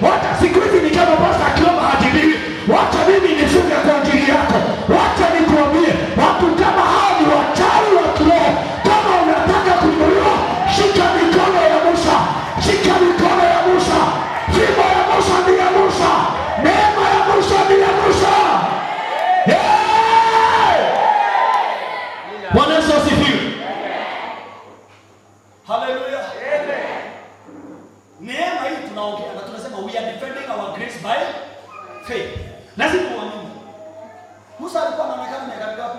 Wacha siku hizi ni kama pasta akiomba hajiliwi. Wacha mimi nifunge kwa ajili yako. Wacha nikuambie, watu kama hao ni wachawi wa kiroho. Kama unataka kuinuliwa, shika mikono ya Musa. Shika mikono ya Musa. Fimbo ya Musa ni ya Musa. Neema ya Musa ni ya Musa. Bwana Yesu asifiwe. Haleluya. Neema hii tunaongea na tunasema we are defending our grace by faith. Lazima uamini. Musa alikuwa anaonekana miaka ngapi?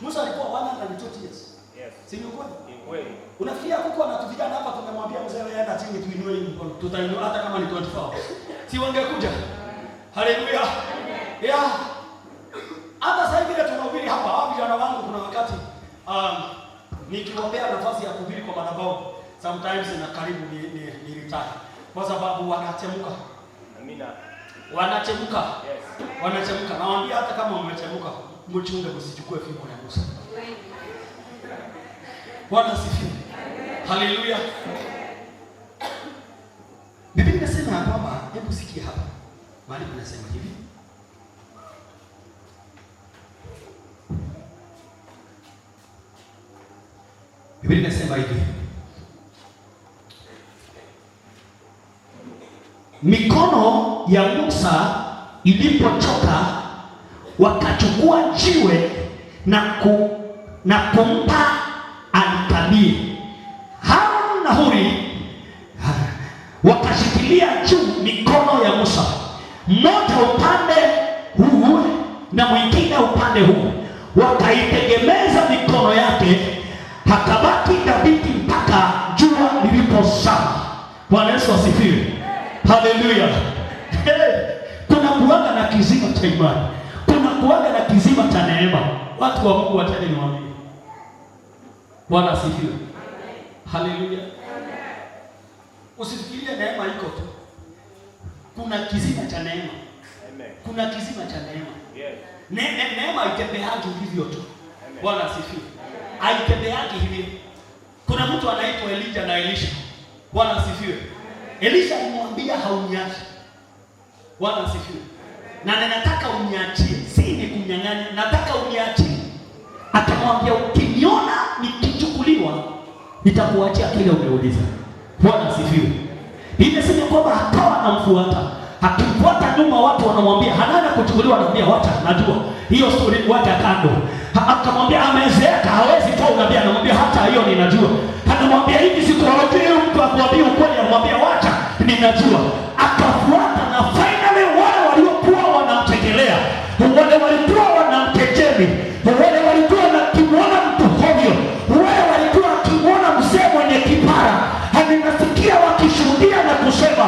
Musa alikuwa 120 years. Yes. Si ni kweli? Ni kweli. Unafikiria kuko na vijana hapa tumemwambia mzee wewe enda chini tuinue mkono. Tutainua hata kama ni 24. Si wangekuja? Haleluya. Yeah. Hata sasa hivi tunahubiri hapa, hapo vijana wangu kuna wakati nikiwaambia nafasi ya kuhubiri kwa madhabahu, sometimes na karibu ni retire. Kwa sababu wanachemka. Amina. Wanachemka. Yes. Wanachemka. Nawaambia hata kama umechemka, mchunge msichukue fimbo ya Musa. Bwana asifiwe. Haleluya. Biblia inasema kwamba, hebu sikia hapa. Maandiko yanasema hivi. Biblia inasema hivi. Mikono ya Musa ilipochoka, wakachukua jiwe na kumpa alikalie. Harun na Huri wakashikilia juu mikono ya Musa, mmoja upande huu na mwingine upande huu, wakaitegemeza mikono yake, hakabaki dhabiti mpaka jua lilipozama. Bwana Yesu asifiwe. Haleluya. Kuna kuwaga na kizima cha imani. Kuna kuwaga na kizima cha neema. Watu wa Mungu watende niwaambie. Bwana asifiwe. Haleluya. Usifikirie neema iko tu. Kuna kizima cha neema. Amen. Kuna kizima cha neema. Yes. Neema haitepeagi hivyo tu. Bwana asifiwe. Haitepeagi hivyo. Kuna mtu anaitwa Elijah na Elisha. Bwana asifiwe. Elisha alimwambia hauniachi. Bwana asifiwe. Na nataka uniachie. Si ni kunyang'anya, nataka uniachie. Akamwambia ukiniona nikichukuliwa, nitakuachia kile umeuliza. Bwana asifiwe. Nimesema kwamba akawa anamfuata. Akimfuata nyuma watu wanamwambia hanaenda kuchukuliwa, anamwambia wacha najua. Hiyo story wacha kando. Akamwambia amezeeka hawezi toa unabii, anamwambia hata hiyo ninajua. Anamwambia hivi siku hawajui mtu akwambia ukweli, anamwambia wacha ninajua. Akafuata na finally wale waliokuwa wanamtegelea, wale walikuwa wanamkejeli, wale walikuwa wakimwona mtu hovyo, wale walikuwa wakimwona mzee mwenye kipara, ninasikia wakishuhudia na kusema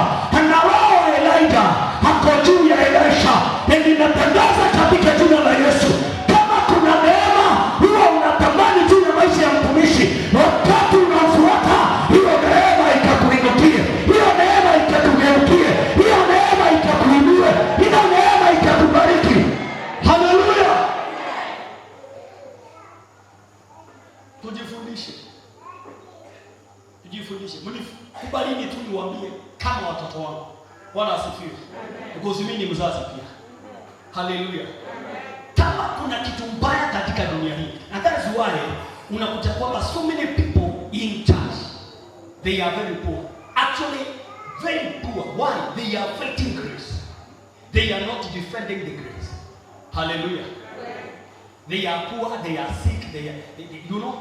na roho Elijah hako juu ya Elisha. Ninatangaza katika jina la Yesu, kama kuna neema huwa unatamani juu ya maisha ya mtumishi, wakati unafuata hiyo neema ikakuinukie, hiyo neema ikakugeukie, hiyo neema ikakuinue, hiyo neema ikakubariki. Haleluya. Tujifundishe. Kubalini tu niwaambie kama watoto wangu. Bwana asifiwe. Because mimi ni mzazi pia. Haleluya. Kama kuna kitu mbaya katika dunia hii, and that is why unakuta kwamba so many people in church, they are very poor. Actually very poor. Why? They are fighting grace. They are not defending the grace. Hallelujah. They are poor, they are sick, they you know,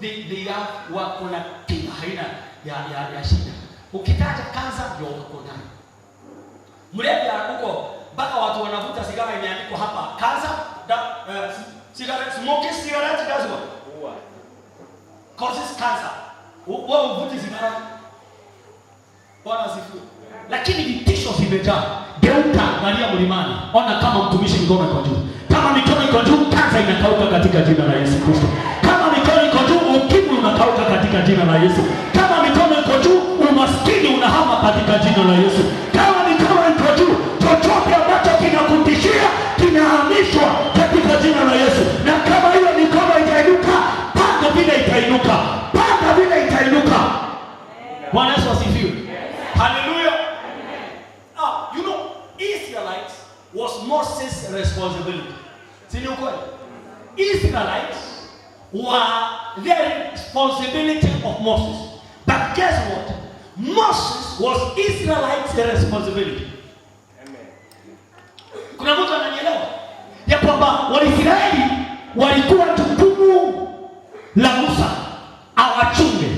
they are wako na haina ya shida. Ukitaja kansa ndio uko nayo. Mlevi huko mpaka watu wanavuta sigara imeandikwa hapa kansa, cigarette, smoking cigarette does what? Causes cancer. Wewe uvuti sigara. Bwana asifiwe. Lakini vitisho vimejaa. Geuka, angalia mlimani. Ona kama mtumishi mikono iko juu. Kama mikono iko juu, kansa inakauka katika jina la Yesu Kristo. Kama mikono iko juu, ukimwi unakauka katika jina la Yesu. Kama mikono iko juu, umaskini unahama katika jina la Yesu. Kama mikono iko juu, chochote ambacho kinakutishia kinahamishwa katika jina la Yesu. Na kama hiyo mikono itainuka, panga vile itainuka. Panga vile itainuka. Bwana Yesu asifiwe. Haleluya. was Moses' responsibility. See you quite. Israelites were the responsibility of Moses. But guess what? Moses was Israelites' responsibility. Amen. Kuna mtu ananielewa? Ya kwamba Waisraeli walikuwa jukumu la Musa awachunge,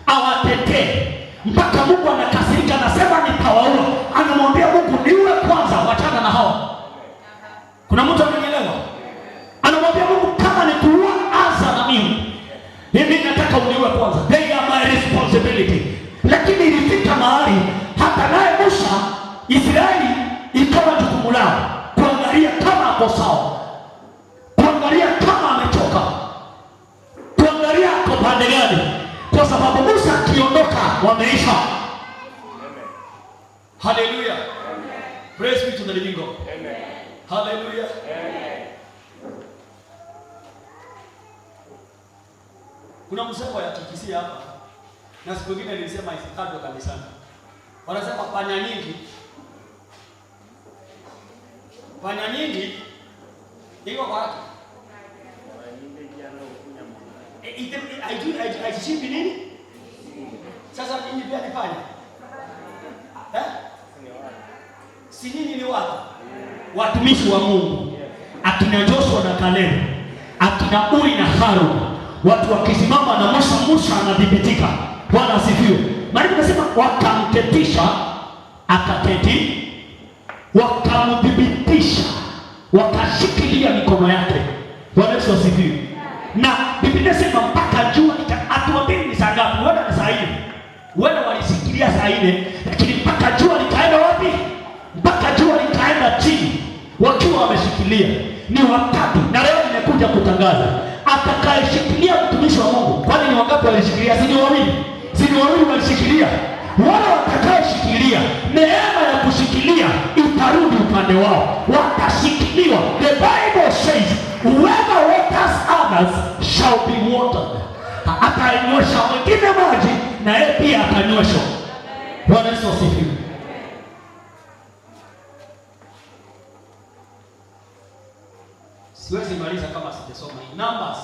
awatetee. Mpaka Mungu anakasirika, anasema nitawaua. Anamwambia Mungu niue kwanza, wachana na hao. Kuna mtu ananielewa? Anamwambia Mungu kama nikuua anza na mimi. Mimi nataka uniue kwanza. They are my responsibility. Lakini ilifika mahali hata naye Musa, Israeli ikawa jukumu lao kuangalia kama ako sawa, kuangalia kama amechoka, kuangalia kwa pande gani, kwa sababu Musa akiondoka wameisha. Amen. Hallelujah. Amen. Praise be to the living God. Amen. Hallelujah. Amen. Kuna msemo ya kikisia hapa. Na siku nyingine nilisema isikadwe kanisani. Wanasema panya nyingi. Panya nyingi iko wapi? Haijishimbi nini? Sasa nyinyi pia ni panya. Si nyinyi ni watu? Watumishi wa Mungu. Akina Joshua na Caleb, akina Uri na Harun, watu wakisimama na Musa anadhibitika. Bwana asifiwe. Maana tunasema wakamketisha, akaketi, wakamdhibitisha, wakashikilia mikono yake. Bwana Yesu asifiwe. Na Biblia inasema mpaka jua atuambie ni saa ngapi? Wala ni saa 4. Wala walishikilia saa 4, lakini mpaka jua likaenda wapi? Mpaka jua likaenda chini wakiwa wameshikilia. Ni wakati, na leo nimekuja kutangaza atakayeshikilia mtumishi wa Mungu. Kwani ni wangapi walishikilia? Si ni wawili? Si ni wawili walishikilia? Wale watakayeshikilia, neema ya kushikilia itarudi upande wao, watashikiliwa. The Bible says whoever waters others shall be watered. Atanywesha wengine maji na yeye pia atanyweshwa. Bwana Yesu asifiwe. Siwezi maliza kama sijasoma hii. Numbers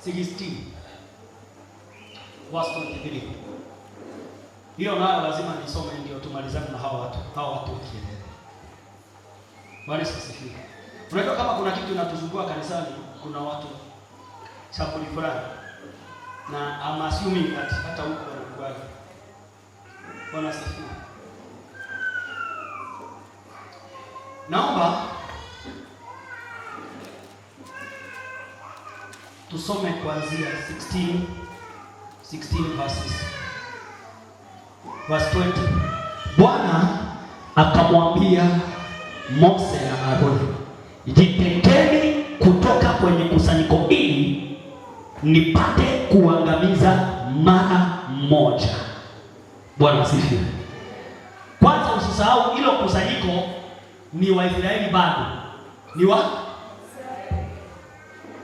16 verse 23. Hiyo nayo lazima nisome ndio tumalizane na hao watu kiendelea. Bwana Yesu asifiwe. Unajua kama kuna kitu kinatuzunguka kanisani, kuna watu chakuli fulani. Na I'm assuming that hata huko wanakubali. Bwana asifiwe. Naomba tusome kuanzia 16 verse 20. Bwana akamwambia Mose na Aroni, jitengeni kutoka kwenye kusanyiko hili nipate kuangamiza mara moja. Bwana asifiwe. Kwanza usisahau hilo kusanyiko ni Waisraeli bado. Ni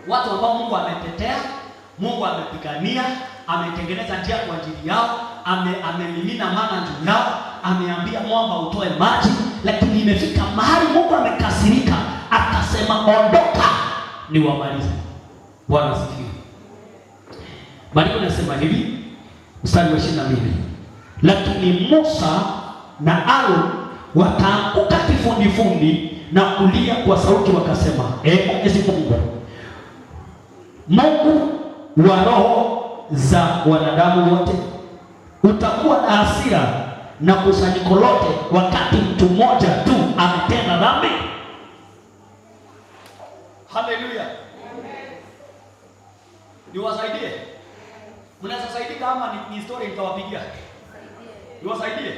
watu ambao Mungu ametetea, Mungu amepigania, ametengeneza njia kwa ajili yao, amemimina mana juu yao, ameambia mwamba utoe maji, lakini imefika mahali Mungu amekasirika, akasema ondoka niwamalize. Bwana asifiwe. Maandiko yanasema hivi, mstari wa 22. Lakini Musa na Aaron wakaanguka kifudifudi na kulia kwa sauti wakasema, Mwenyezi Mungu wa roho za wanadamu wote, utakuwa na hasira na kusanyiko lote wakati mtu mmoja tu ametenda dhambi? Haleluya. Niwasaidie. Mnaweza saidika ama ni story nitawapigia? Niwasaidie.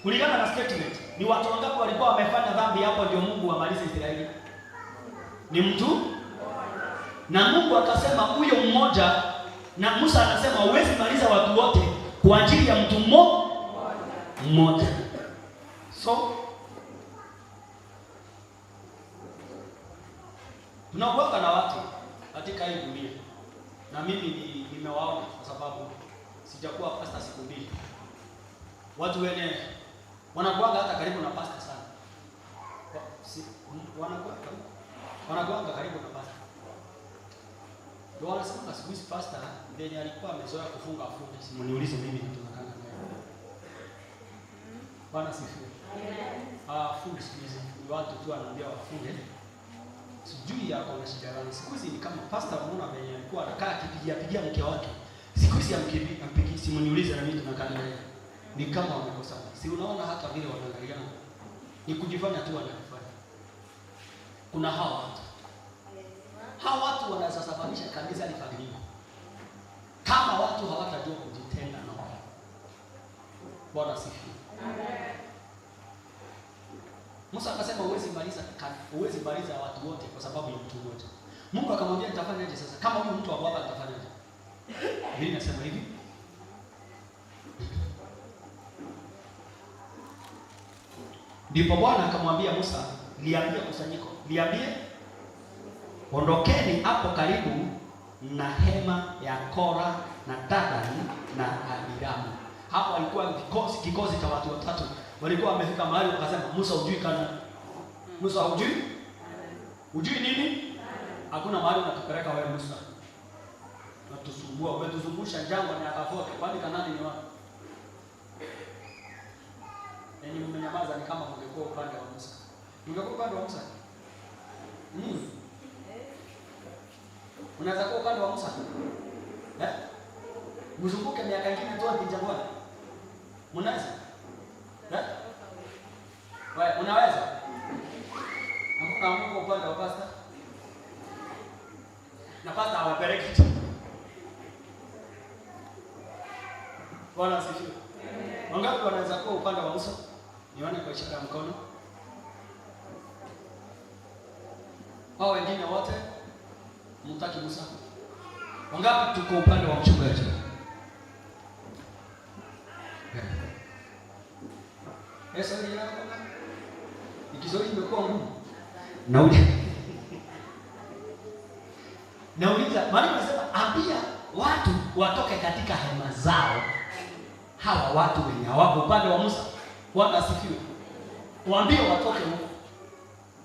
Kulingana na statement, ni watu wangapi walikuwa wamefanya dhambi hapo ndio Mungu amalize Israeli? Ni mtu? Na Mungu akasema huyo mmoja, na Musa anasema huwezi maliza watu wote kwa ajili ya mtu mmoja. So tunakuwa na watu katika hii dunia, na mimi nimewaona kwa sababu sijakuwa pastor siku mbili. Watu wenye wanakuanga hata karibu na pastor sana. si wanakuanga karibu na pastor. Ndio wanasema siku hizi pastor ndiye alikuwa amezoea kufunga afunge. Simniulize mimi tunakaa naye. Bwana sifiwe. Fungi siku hizi ni watu tu wanaambia wafunge. Sijui yako na shida gani. Siku hizi ni kama pastor unaona venye alikuwa anakaa akipigia mke wake. Siku hizi ampigi simniulize na mimi tunakaa naye. Ni kama wamekosana. Si unaona hata vile wanaangaliana. Ni kujifanya tu wanafanya. Kuna hawa watu wanaweza sababisha kanisa lifadhiliwe. Kama watu hawatajua kujitenga na wao. Bwana sifiwe. Amen. Musa akasema huwezi maliza watu wote kwa sababu ya mtu mmoja. Mungu akamwambia nitafanyaje sasa? Kama huyu mtu hapa nitafanyaje? Mimi nasema hivi. Ndipo Bwana akamwambia Musa, liambie kusanyiko, liambie ondokeni hapo karibu na hema ya Kora na Dadani na Abiramu. Hapo walikuwa kikosi cha watu watatu. Walikuwa wamefika mahali wakasema Musa hujui kana. Musa hujui? Hujui nini? Hakuna mahali unatupeleka wewe Musa. Unatusumbua, umetuzungusha jangwa na akafoke. Kwani Kanani ni wapi? Yaani mmenyamaza ni kama mngekuwa upande wa Musa. Mngekuwa upande wa Musa? Unaweza kuwa upande wa Musa? Mzunguke miaka ingine toa kijangwani. Mnaweza? Wewe unaweza? Amka Mungu upande wa pastor. Na pastor hawapeleki. Bwana asifiwe. Wangapi wanaweza kuwa upande wa Musa? Nione kwa ishara ya mkono. Hao wengine wote mtaki Musa. Wangapi tuko upande wa mchungaji? Esa ni yako. Ikizoi imekuwa ngumu. Nauliza, Maria anasema ambia watu watoke katika hema zao. Hawa watu wenye hawako upande wa Musa. Bwana asifiwe. Waambie watoke huko.